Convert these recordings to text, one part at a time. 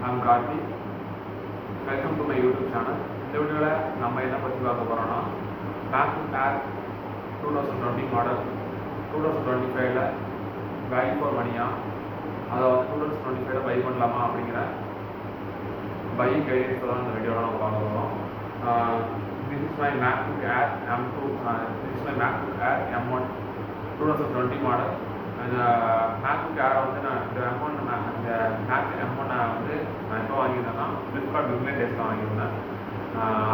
I'm Karthi. Welcome to my YouTube channel. இந்த வீடியோவில் நம்ம என்ன பற்றி பார்க்க போகிறோம்னா MacBook Air 2020 மாடல் 2025ல் வேல்யூ ஃபார் மணியா அதை வந்து 2025ல் பை பண்ணலாமா அப்படிங்கிற பையிங் கைடன்ஸ் தான் இந்த வீடியோவில் நம்ம பார்க்க போகிறோம். This is my MacBook Air M2. This is my MacBook Air M1 2020 model. இந்த மேக்புக் ஏரை வந்து நான் இந்த மேக் M1 வந்து நான் எப்போ வாங்கியிருந்தேன்னா ஃப்ளிப்கார்ட் பிஸ்னஸ் டேஸில் வாங்கியிருந்தேன்.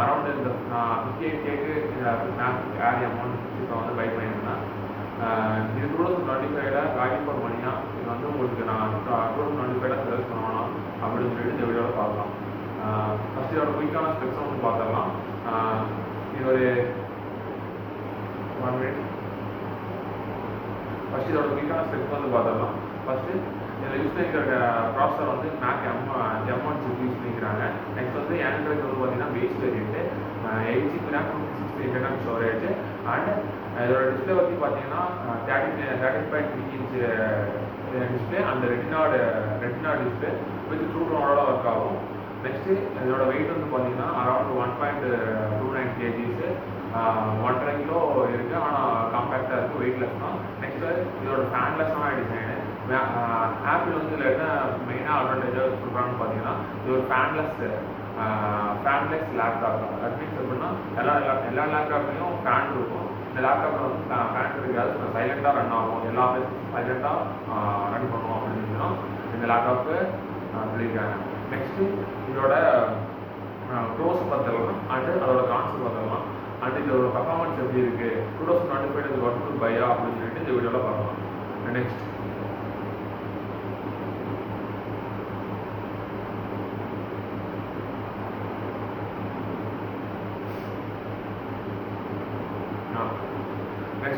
அரௌண்ட் இந்த 58Kக்கு மேக்புக் ஏர் M1 இப்போ வந்து பை பண்ணியிருந்தேன். இது 2025ல் வேல்யூ ஃபார் மணியா இது வந்து உங்களுக்கு நான் 2025ல் செலக்ட் பண்ணணும் அப்படின்னு சொல்லிட்டு இந்த வீடியோவில் பார்க்கலாம். ஃபஸ்ட்டு இதோட குயிக்கான ஸ்டெப்ஸை வந்து பார்த்துடலாம். இது ஒரு 1 minute. ஃபஸ்ட்டு இதோட குயிக்கான ஸ்டெப்ஸ் வந்து பார்த்துடலாம். ஃபஸ்ட்டு இதில் யூஸ் பண்ணிக்கிற ப்ராசஸர் வந்து மேக் M1 சிப் யூஸ் பண்ணிக்கிறாங்க. நெக்ஸ்ட் வந்து ஆண்ட்ராய்டு வந்து பார்த்தீங்கன்னா base variant 8GB RAM 256 internal storage and இதோட டிஸ்பிளே வந்து பார்த்தீங்கன்னா 13.3 inch டிஸ்பிளே அந்த ரெட்டினா டிஸ்பிளே வித் ட்ரூ டோனோட ஒர்க் ஆகும். நெக்ஸ்ட்டு இதோட வெயிட் வந்து பார்த்தீங்கன்னா அரௌண்ட் 1.29 kgs 1.5 கிலோ இருக்குது. ஆனால் காம்பேக்டாக இருக்குது, வெயிட்லெஸ் தான். நெக்ஸ்ட்டு இதோட ஃபேன்லெஸ்ஸான டிசைனு. ஆப்பிள் வந்து இதில் என்ன மெயினாக அட்வான்டேஜாக சொல்கிறான்னு பார்த்தீங்கன்னா இது ஒரு ஃபேன்லெஸ் லேப்டாப். தட் மீன்ஸ் எப்படின்னா எல்லா லேப்டாப்லேயும் ஃபேன் இருக்கும். இந்த லேப்டாப்பில் வந்து ஃபேன் இருக்காது, சைலண்ட்டாக ரன் ஆகும், எல்லா பிளேஸும் சைலண்ட்டாக ரன் பண்ணுவோம் அப்படின்னு இந்த லேப்டாப்பு சொல்லியிருக்காங்க. நெக்ஸ்ட்டு இதோட ப்ரோஸ் பார்த்துக்கலாம் அண்டு அதோட கான்செப்ட் பார்த்துக்கலாம் அண்ட் இதோட பர்ஃபார்மன்ஸ் எப்படி இருக்குது 2025 இது ஒர்க் பையா அப்படின்னு சொல்லிட்டு இந்த வீடியோவில் பார்க்கலாம். நெக்ஸ்ட்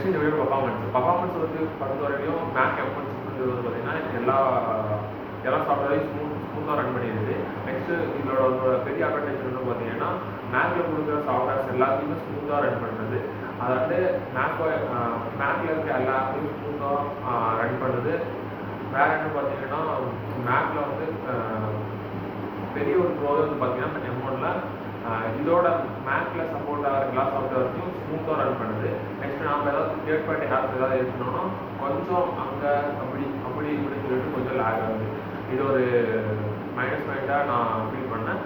இந்த வீடியோ பர்ஃபார்மன்ஸ் வந்து பொறுத்த வரைக்கும் மேக் M1 வந்து பார்த்தீங்கன்னா எல்லா சாஃப்ட்வேரையும் ஸ்மூத்தாக ரன் பண்ணிடுது. நெக்ஸ்ட்டு இதோட பெரிய அட்வான்டேஜ் வந்து பார்த்தீங்கன்னா மேக்கில் கொடுக்குற சாஃப்ட்வேர்ஸ் எல்லாத்தையுமே ஸ்மூத்தாக ரன் பண்ணுறது. அதாவது மேக்கில் இருக்க எல்லா ஆப்பையும் ஸ்மூத்தாக ரன் பண்ணுது. வேறு என்ன பார்த்தீங்கன்னா மேக்கில் வந்து பெரிய ஒரு ப்ரோவே வந்து பார்த்தீங்கன்னா M1ல் இதோட மேக்கில் சப்போர்ட் ஆகிற எல்லா சாஃப்ட்வேர்ஸையும் ஸ்மூத்தாக ரன் பண்ணுது. நெக்ஸ்ட் நம்ம ஏதாவது தேர்ட் பார்ட்டி ஆப்ஸ் ஏதாவது இருக்கணும்னா கொஞ்சம் அங்கே அப்படி இப்படின்னு சொல்லிட்டு கொஞ்சம் லேக் ஆகுது. இது ஒரு மைனஸ் பாயிண்ட்டாக நான் ஃபீல் பண்ணேன்.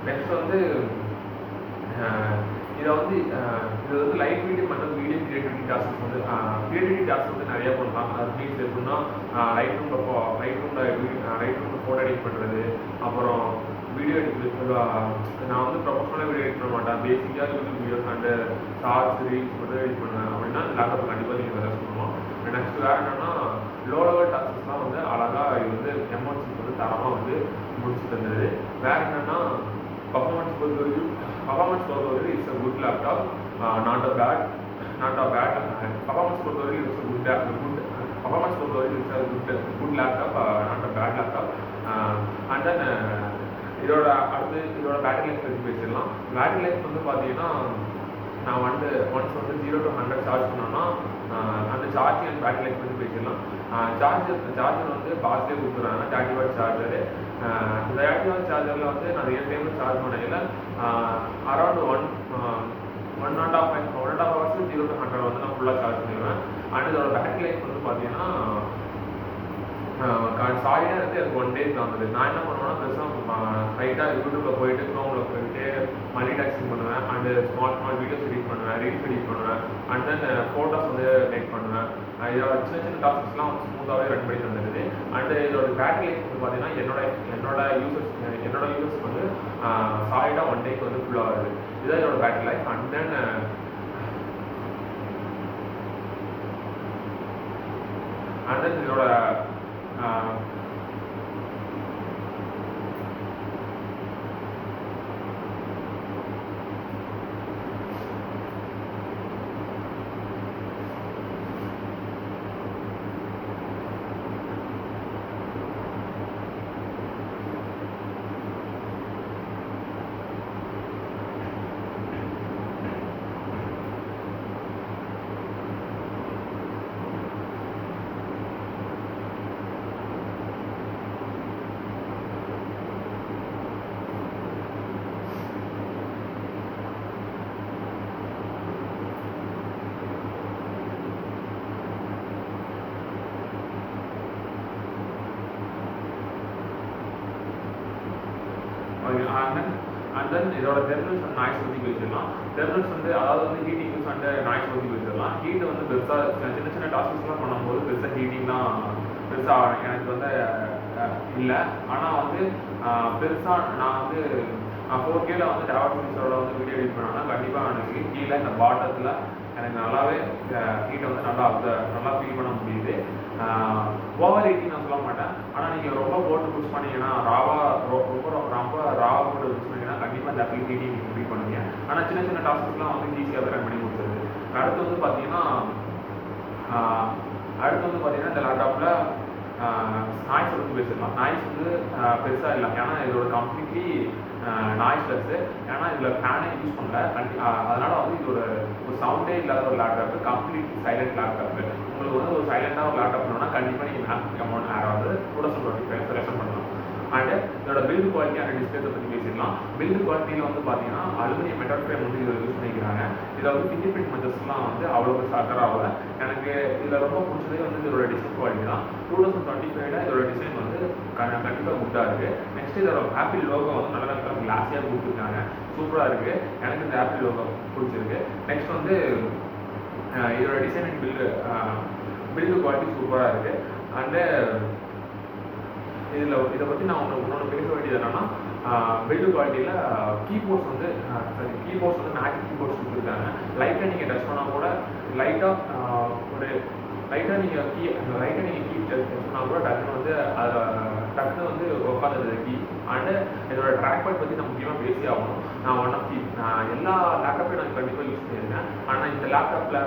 நெக்ஸ்ட் வந்து இது வந்து லைட் வீடியோ பண்ணுறது வீடியோ கிரியேட்டிவிட்டி டாஸ்க் வந்து நிறைய பண்ணலாம். அது மீன்ஸ் எப்படின்னா லைட் ரூமில் ஃபோட்டோ எடிட் பண்ணுறது, அப்புறம் வீடியோ எடிட் நான் வந்து ப்ரொஃபஷனலாக வீடியோ எடிட் பண்ண மாட்டேன். பேசிக்காக YouTube videos and shorts reels மட்டும் எடிட் பண்ணேன் அப்படின்னா லேப்டாப் கண்டிப்பாக நீங்கள் வேலை பண்ணுவோம். நெக்ஸ்ட் வேறு என்னென்னா லோ லெவல் டாஸ்க்ஸ்லாம் வந்து அழகாக இது வந்து M1 வந்து தரமாக வந்து முடிச்சு தந்தது. வேறு என்னென்னா பர்ஃபார்மன்ஸ் பொறுத்தவரைக்கும் it's a good laptop, not a bad. Performance பொறுத்தவரைக்கும் it's a good laptop, not a bad laptop. And then இதோட பேட்டரி லைஃப் பற்றி பேசிடலாம். பேட்டரி லைஃப் வந்து பார்த்தீங்கன்னா நான் வந்து ஒன்ஸ் வந்து 0 to 100 சார்ஜ் பண்ணோன்னா அந்த சார்ஜிங் அண்ட் பேட்டரி லைஃப் பற்றி பேசிடலாம். சார்ஜர் வந்து பாஸ்லேயே கொடுத்துருவாங்க 30 வாட் சார்ஜரு. இந்த 30 வாட் சார்ஜரில் வந்து நான் ரியல் டைமில் சார்ஜ் பண்ணதில் அரௌண்ட் 1.5 hours 0 to 100 வந்து நான் ஃபுல்லாக சார்ஜ் பண்ணிடுவேன். அண்ட் இதோட பேட்டரி லைஃப் வந்து பார்த்தீங்கன்னா சாலிடாக இருந்து எனக்கு 1 day வந்தது. நான் என்ன பண்ணுவேன்னா பெருசாக ரைட்டாக யூடியூப்பில் போயிட்டு க்ரோமில் போயிட்டு மல்டி டாஸ்கிங் பண்ணுவேன் அண்டு ஸ்மால் வீடியோஸ் எடிட் பண்ணுவேன், ரீல்ஸ் எடிட் பண்ணுவேன் அண்ட் தென் ஃபோட்டோஸ் வந்து மேக் பண்ணுவேன். இதோட சின்ன டாஸ்க்ஸ்லாம் வந்து ஸ்மூத்தாகவே ரன் பண்ணி வந்துடுது. அண்டு இதோட பேட்டரி லைஃப் வந்து பார்த்தீங்கன்னா என்னோட யூசர்ஸ்க்கு வந்து சாலிடாக 1 day வந்து ஃபுல்லாக வருது. இதுதான் இதோட பேட்டரி லைஃப். அண்ட் தென் இதோட அண்ட் தென் இதோட தெர்மல்ஸ் அண்ட் நாய்ஸ் பற்றி பேசிடலாம். தெர்மல்ஸ் வந்து அதாவது வந்து ஹீட்டிங் யூஸ் அண்ட் நாய்ஸ் பற்றி பேசிடலாம். ஹீட் வந்து பெருசாக சின்ன சின்ன டாஸ்க்ஸ்லாம் பண்ணும்போது பெருசாக ஹீட்டிங்லாம் பெருசாக எனக்கு வந்து இல்லை. ஆனால் வந்து பெருசாக நான் வந்து 4Kல வந்து டெவாசிஸோட வந்து வீடியோ எடிட் பண்ணோன்னா கண்டிப்பாக எனக்கு கீழே இந்த பாட்டத்தில் எனக்கு நல்லாவே ஹீட்டை வந்து நல்லா ஃபீல் பண்ண முடியுது. ஓவர் ஹீட்டிங் நான் சொல்ல மாட்டேன். ஆனால் நீங்கள் ரொம்ப போட்டு புஷ் பண்ணிங்கன்னா ரொம்ப ராவாக போட்டு யூஸ் பண்ணிங்கன்னா கண்டிப்பாக இந்த இடத்துல ஹீட்டிங் நீங்கள் ஃபீல் பண்ணுவீங்க. ஆனால் சின்ன சின்ன டாஸ்க்ஸ்லாம் வந்து ஈஸியாக ரன் பண்ணி கொடுத்துருது. அடுத்து வந்து பார்த்தீங்கன்னா இந்த லேப்டாப்பில் நாய்ஸ் பற்றி பேசிடலாம். நாய்ஸ் வந்து பெருசாக இல்லை, ஏன்னா இதோட கம்ப்ளீட்லி நாய்ஸ்லெஸ்ஸு. ஏன்னா இதில் ஃபேனே யூஸ் பண்ணல. அதனால் வந்து இது ஒரு சவுண்டே இல்லாத ஒரு லேப்டாப்பு, கம்ப்ளீட்லி சைலண்ட் லேப்டாப்பு. உங்களுக்கு வந்து ஒரு சைலண்டாக ஒரு லேப்டாப் வேணும்னா கண்டிப்பாக நீங்கள் மேக்புக் M1 Air வந்து 2025 செலக்ஷன் பண்ணலாம். அண்ட் இதோட பில்டு குவாலிட்டி அண்ட் டிஸ்பிளேஸை பற்றி பேசிடலாம். பில்டு குவாலிட்டியில் வந்து பார்த்தீங்கன்னா அலுமினியம் மெட்டல் ஃப்ரேம் வந்து இதில் யூஸ் பண்ணிக்கிறாங்க. இதில் வந்து ஃபிங்கர் பிரிண்ட் மெத்தட்ஸ்லாம் வந்து அவ்வளோ சக்கர் ஆகல. எனக்கு இதில் ரொம்ப பிடிச்சதே வந்து இதோட டிசைன் குவாலிட்டி தான். 2025 இதோட டிசைன் வந்து கண்டிப்பாக குட்டாக இருக்குது. நெக்ஸ்ட் இதோட ஆப்பிள் லோகோ வந்து நல்ல கிளாஸியாக கொடுத்துருக்காங்க, சூப்பராக இருக்குது. எனக்கு இந்த ஆப்பிள் லோகோ பிடிச்சிருக்கு. நெக்ஸ்ட் வந்து இதோட டிசைன் அண்ட் பில்டு குவாலிட்டி சூப்பராக இருக்குது. அண்டு இதை பற்றி நான் இன்னொன்று பேச வேண்டியது என்னன்னா, பில்டு குவாலிட்டியில் கீபோர்ட்ஸ் வந்து மேஜிக் கீபோர்ட்ஸ் கொடுத்துருக்காங்க. லைட்டாக நீங்கள் டச் பண்ணால் கூட லைட்டாக நீங்கள் கீ டச் பண்ணால் கூட டக்குன்னு வந்து உட்காந்துருது கீ. அண்டு இதோட ட்ராக் பேட் பற்றி நான் முக்கியமாக பேசி ஆகணும். நான் எல்லா லேப்டாப்பையும் நான் கண்டிப்பாக யூஸ் பண்ணியிருக்கேன். ஆனால் இந்த லேப்டாப்பில்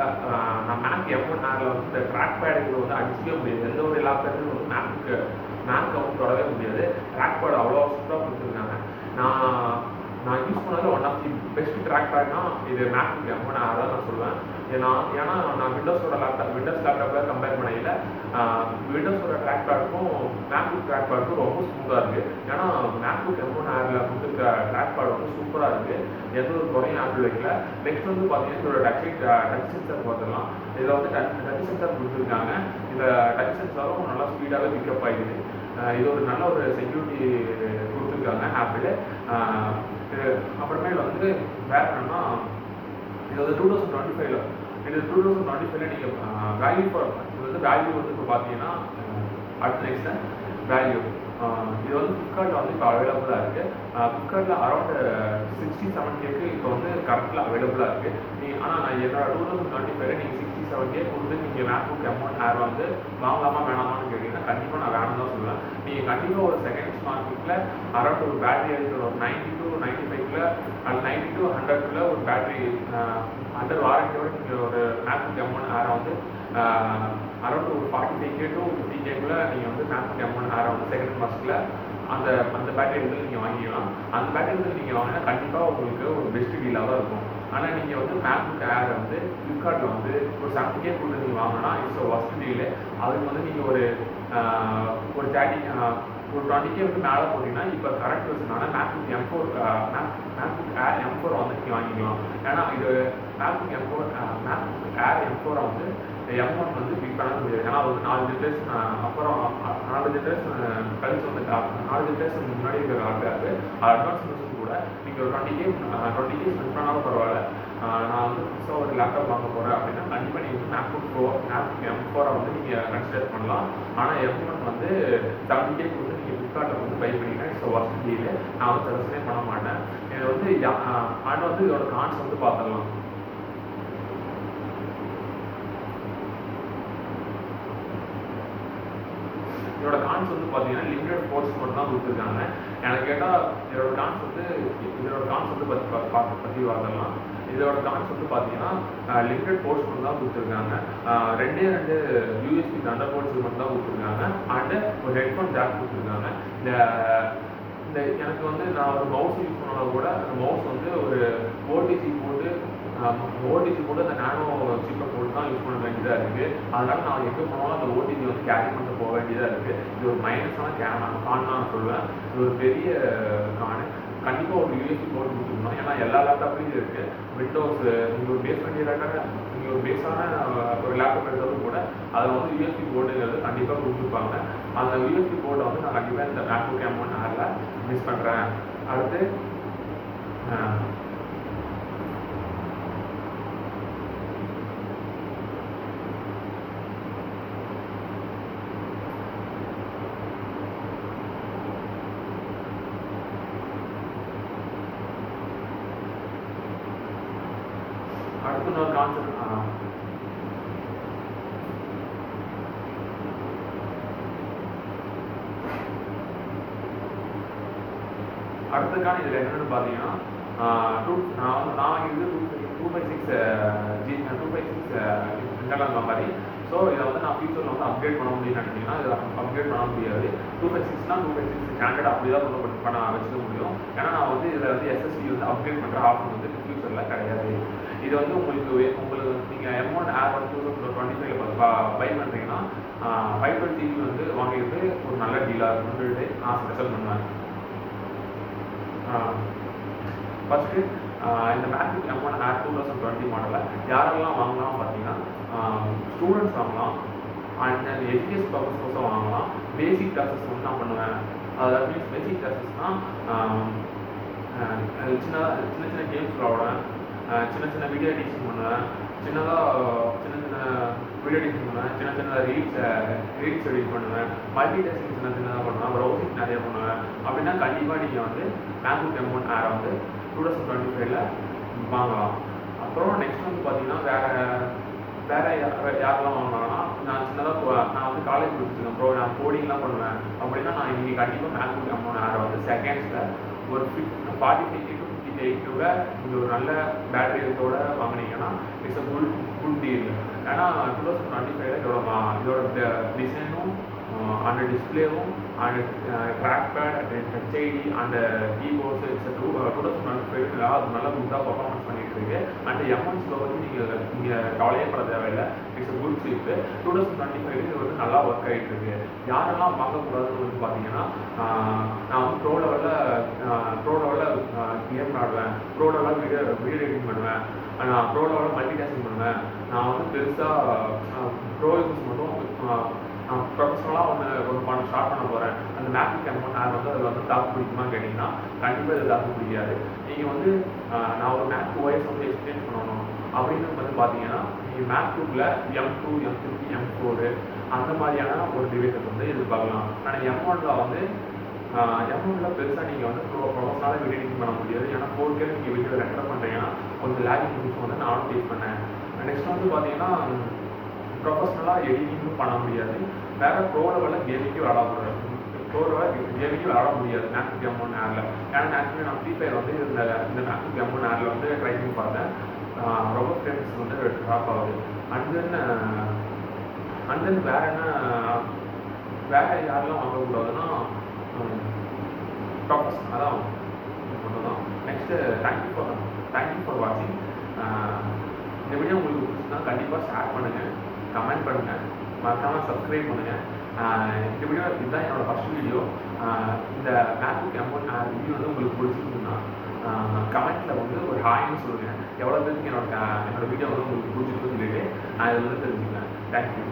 நான் மேக் M1 Airல வந்து இந்த ட்ராக் பேடுக்கு வந்து அடிச்சிக்கவே முடியாது. எந்த ஒரு லேப்டாப்லையும் வந்து மேக் வந்து தொடவே முடியாது. ட்ராக் பேட் அவ்வளோ சூப்பராக கொடுத்துருக்காங்க. நான் யூஸ் பண்ணதில் ஒன் ஆஃப் தி பெஸ்ட் ட்ராக் பேட்னா இது மேக்புக் M1 Air தான் நான் சொல்லுவேன். ஏன்னா நான் விண்டோஸ் லேப்டாப்பில் கம்பேர் பண்ணையில் விண்டோஸோட ட்ராக் பேடுக்கும் மேக்புக் ட்ராக் பேடுக்கும் ரொம்ப ஸ்மூத்தாக இருக்குது. ஏன்னா மேக்புக் M1 Airல கொடுத்துருக்க ட்ராக் பேட் வந்து சூப்பராக இருக்குது, எந்த ஒரு குறையும் ஆப்பிள் வைக்கல. நெக்ஸ்ட் வந்து பார்த்தீங்கன்னா இதோட டச் சென்சார் பார்த்துக்கலாம். இதில் வந்து டச் சென்சார் கொடுத்துருக்காங்க. இந்த டச் சென்சாரும் நல்லா ஸ்பீடாகவே பிக்கப் ஆகிடுது. இது ஒரு நல்ல ஒரு செக்யூரிட்டி கொடுத்துருக்காங்க ஆப்பிள். அப்புறமேல வந்து வேறு என்னன்னா, இது வந்து 2025 நீங்கள் வேல்யூ வந்து இப்போ பார்த்தீங்கன்னா அடுத்த நெக்ஸ்ட் வேல்யூ இது வந்து ஃப்ளிப்கார்ட்டில் வந்து இப்போ அவைலபிளாக இருக்குது. ஃப்ளிப்கார்ட்டில் அரௌண்ட் 67Kக்கு இப்போ வந்து கரெக்டில் அவைலபிளாக இருக்குது. ஆனால் நான் என்னோட 2025 நீங்கள் 67K கொடுத்து நீங்கள் மேக்புக் M1 Air வந்து வாங்கலாமா வேணாமான்னு கேட்டிங்கன்னா கண்டிப்பாக நான் வேணும் தான் சொல்லுவேன். நீங்கள் கண்டிப்பாக ஒரு செகண்ட் மார்க்கெட்டில் அரௌண்ட் ஒரு பேட்டரி எடுத்து ஒரு 90 to 95 அது 90 to 100 ஒரு பேட்டரி அண்டர் வாரண்டியோட நீங்கள் ஒரு மேக்புக் M1 Air வந்து அரௌண்ட் ஒரு 45K to 50Kக்குள்ள நீங்கள் வந்து மேக்புக் M1 Air வந்து செகண்ட் மார்க்கெட்டில் அந்த பேட்டரி எடுத்து நீங்கள் வாங்கிக்கலாம். அந்த பேட்டரி எடுத்து நீங்கள் வாங்கினா கண்டிப்பாக உங்களுக்கு ஒரு பெஸ்ட் டீலாக தான் இருக்கும். ஆனால் நீங்கள் வந்து மேக்புக் Air வந்து ஃப்ளிப்கார்ட்டில் வந்து ஒரு 70K கொடுத்து நீங்கள் வாங்கினா இட்ஸ் ஒர்ஸ்ட் டீலு. அதுக்கு வந்து நீங்கள் ஒரு 20K வந்து மேலே போட்டிங்கன்னா இப்போ கரண்ட் வருஷனால மேக்புக் Air M4 வந்து நீங்கள் வாங்கிக்கலாம். ஏன்னா இது மேக்புக் Air M4 வந்து M1 வந்து பிக் பண்ண முடியாது. ஏன்னா ஒரு 4 ஜென்ரேஷன் அப்புறம் 4 ஜென்ரேஷன் கழிச்சு வந்து 4 ஜென்ரேஷன் முன்னாடி இருக்கிற லேப்டாப்பு அட்வான்ஸ் மிஷின் கூட நீங்கள் ஒரு 20K ஸ்பெண்ட் பண்ணாலும் பரவாயில்ல. நான் வந்து புதுசாக ஒரு லேப்டாப் வாங்க போகிறேன் அப்படின்னா கண்டிப்பாக நீங்கள் வந்து மேக்புக் M4 வந்து நீங்கள் கன்சிடர் பண்ணலாம். ஆனால் M1 வந்து 70K கொடுத்து நீங்கள் ஃப்ளிப்கார்ட்டில் வந்து பை பண்ணிங்கன்னா இட்ஸ் ஒர்ஸ்ட் டீலு. நான் வந்து சஜஷனே பண்ண மாட்டேன். இது வந்து ஆனால் வந்து இதோட கான்ஸ் வந்து பார்த்துடலாம். இதோட கான்ஸ் வந்து பார்த்தீங்கன்னா லிமிடெட் போர்ட்ஸ் மட்டும் தான் கொடுத்துருக்காங்க. எனக்கு கேட்டால் இதோட கான்ஸ் வந்து பற்றி பார்த்துடலாம். இதோட கான்ஸ் வந்து பார்த்தீங்கன்னா லிமிடெட் போர்ட்ஸ் மட்டும் தான் கொடுத்துருக்காங்க. 2 USB தண்டர் போர்ட்ஸ் மட்டும் தான் கொடுத்துருக்காங்க. அண்டு ஒரு ஹெட்ஃபோன் ஜாக் கொடுத்துருக்காங்க. இந்த எனக்கு வந்து நான் ஒரு மவுஸ் யூஸ் பண்ணாலும் கூட அந்த மவுஸ் வந்து ஒரு ஓடிஜி போட்டு அந்த நானோ சிப்பை போட்டு தான் யூஸ் பண்ண வேண்டியதாக இருக்குது. அதனால் நான் எங்கே போனாலும் அந்த ஓடிஜி வந்து கேரி பண்ணிட்டு போக வேண்டியதாக இருக்குது. இது ஒரு மைனஸான கான் நான் சொல்லுவேன். இது ஒரு பெரிய கான். கண்டிப்பாக ஒரு USB போர்டு கொடுத்துருக்கணும். ஏன்னா எல்லா லேப்டாப்லையும் இருக்குது. விண்டோஸ் நீங்கள் ஒரு பேஸ் வேண்டிய லேப்டாப் நீங்கள் ஒரு பேஸான ஒரு லேப்டாப் எடுத்தாலும் கூட அதில் வந்து USB போர்டுங்கிறது கண்டிப்பாக கொடுத்துருப்பாங்க. அந்த யூஎஸ்பி போர்டை வந்து நான் கண்டிப்பாக இந்த மேக்புக் M1 Airல மிஸ் பண்ணுறேன். அடுத்து இன்னொரு கான்செப்ட் அடுத்ததுக்கான இதில் என்னென்னு பார்த்தீங்கன்னா நான் இது 256 இன்டர்னல் மெமரி. ஸோ இதை வந்து நான் ஃபியூச்சரில் வந்து அப்டேட் பண்ண முடியும்னு நினச்சிங்கன்னா இதை அப்டேட் பண்ண முடியாது. 256 ஸ்டாண்டர்ட் அப்படி தான் கொண்டு பண்ண வச்சுக்க முடியும். ஏன்னா நான் வந்து இதில் வந்து SSD வந்து அப்டேட் பண்ணுற ஆப்ஷன் வந்து ஃபியூச்சரில் கிடையாது. இது வந்து உங்களுக்கு நீங்கள் M1 Air வந்து 2025 பை பண்ணுறீங்கன்னா 512 GB வந்து வாங்கிட்டு ஒரு நல்ல டீலாக இருக்குன்னு சொல்லிட்டு நான் ஸ்பெஷல் பண்ணுவேன். ஃபஸ்ட்டு இந்த மேக்புக் M1 Air 2020 மாடலில் யாரெல்லாம் வாங்கலாம் பார்த்தீங்கன்னா ஸ்டூடெண்ட்ஸ் வாங்கலாம், அண்ட் எஜுகேஷன் பர்பஸ் கோசம் வாங்கலாம். பேசிக் கிளாஸஸ் வந்து நான் பண்ணுவேன். அதாவது மீன்ஸ் பேசிக் கிளாஸஸ்னால் சின்ன சின்ன கேம்ஸ் விளாடுவேன், சின்ன வீடியோ எடிட்டிங் பண்ணுவேன், சின்ன வீடியோ எடிட்டிங் பண்ணுவேன், சின்ன ரீல்ஸ் எடிட் பண்ணுவேன், மல்டி டாஸ்கிங் சின்னதாக பண்ணுவேன், ப்ரௌசிங் நிறைய பண்ணுவேன். அப்படின்னா கண்டிப்பாக நீங்கள் வந்து மேக்புக் M1 Air வந்து 2025 வாங்கலாம். அப்புறம் நெக்ஸ்ட் வந்து பார்த்தீங்கன்னா வேறு யாரெல்லாம் வாங்கினாங்கன்னா நான் சின்னதாக நான் வந்து காலேஜ் முடிச்சிருக்கேன் ப்ரோ, நான் கோடிங்லாம் பண்ணுவேன் அப்படின்னா நான் இன்றைக்கி கண்டிப்பாக மேக்புக் M1 Air வந்து செகண்ட்ஸில் ஒரு 45 to 58 நீங்கள் ஒரு நல்ல பேட்டரி இதோட வாங்கினீங்கன்னா இட்ஸ் அ குட் டீல். ஏன்னா 2025 இதோட டிசைனும் அந்த டிஸ்பிளேவும் அந்த ட்ராக் பேட் டச் ஐடி அந்த கீபோர்ட்ஸ் இட்ஸ் 2025 அது நல்லா குட்டாக பர்ஃபார்மன்ஸ் பண்ணிட்டு இருக்கு. அந்த M1 வந்து நீங்கள் கவலையே பட தேவையில்லை, இட்ஸ் அ குட் சீப்பு. 2025 இது வந்து நல்லா ஒர்க் ஆகிட்டு இருக்கு. யாரெல்லாம் வாங்கக்கூடாதுன்னு வந்து பார்த்தீங்கன்னா நான் வந்து ப்ரோ லெவலில் கேம் ஆடுவேன், ப்ரோ லெவலில் வீடியோ எடிட்டிங் பண்ணுவேன், நான் ப்ரோ லெவலில் மல்டி டாஸ்கிங் பண்ணுவேன், நான் வந்து பெருசாக ப்ரோ யூஸ் மட்டும் நான் ப்ரொஃபஷனலாக ஒரு பண்ண ஸ்டார்ட் பண்ண போகிறேன். அந்த மேக்புக் M1 Air வந்து அதில் வந்து தாக்கு பிடிக்குமான்னு கேட்டிங்கன்னா கண்டிப்பாக இது தாக்கு பிடிக்காது. நீங்கள் வந்து நான் ஒரு மேக் OS வந்து எக்ஸ்பிளைன் பண்ணணும் அப்படின்னு வந்து பார்த்தீங்கன்னா நீங்கள் மேக்புக்கில் M2, M3, M4 அந்த மாதிரியான ஒரு டிவைஸஸ் வந்து எதிர்பார்க்கலாம். ஆனால் M1 வந்து பெருசாக நீங்கள் வந்து ப்ரொஃபஷனலாக வீடியோ எடிட்டிங் பண்ண முடியாது. ஏன்னா 4K நீங்கள் வீடியோ ரெக்கார்ட் பண்ணுறீங்கன்னா கொஞ்சம் லேகிங் இஷ்யூஸ் வந்து நானும் ஃபேஸ் பண்ணேன். நெக்ஸ்ட் வந்து பார்த்தீங்கன்னா ப்ரொஃபஷனலாக எடிட்டிங்கும் பண்ண முடியாது. வேறு ப்ரோ லெவலில் கேமிங்கும் விளாட முடியாது. MacBook M1 Airல. ஏன்னா ஆக்சுவலி நான் ஃப்ரீ ஃபயர் வந்து இந்த மேக்புக் M1 Airல வந்து ட்ரை பண்ணி பார்த்தேன். ரொம்ப ஃப்ரெண்ட்ஸ் வந்து ட்ராப் ஆகுது. அண்ட் தென் வேறு யாரெல்லாம் வாங்கக்கூடாதுன்னா ப்ரொஃபஷனல் அதான் மட்டும் தான். நெக்ஸ்ட்டு தேங்க்யூ ஃபார் வாட்சிங். இந்த வீடியோ உங்களுக்கு பிடிச்சிருந்தா கண்டிப்பாக ஷேர் பண்ணுங்கள், கமெண்ட் பண்ணுங்கள், மறக்காமல் சப்ஸ்கிரைப் பண்ணுங்கள். இந்த வீடியோ இதுதான் என்னோடய ஃபஸ்ட் வீடியோ. இந்த மேக்புக் M1 Air ரிவ்யூ வந்து உங்களுக்கு பிடிச்சிருக்குன்னா கமெண்ட்டில் வந்து ஒரு ஹாய்னு சொல்லுங்கள். எவ்வளோ பேருக்கு என்னோட வீடியோ வந்து உங்களுக்கு பிடிச்சிருக்குன்னு சொல்லிட்டு நான் இதில் வந்து தெரிஞ்சுக்கிறேன். தேங்க்யூ.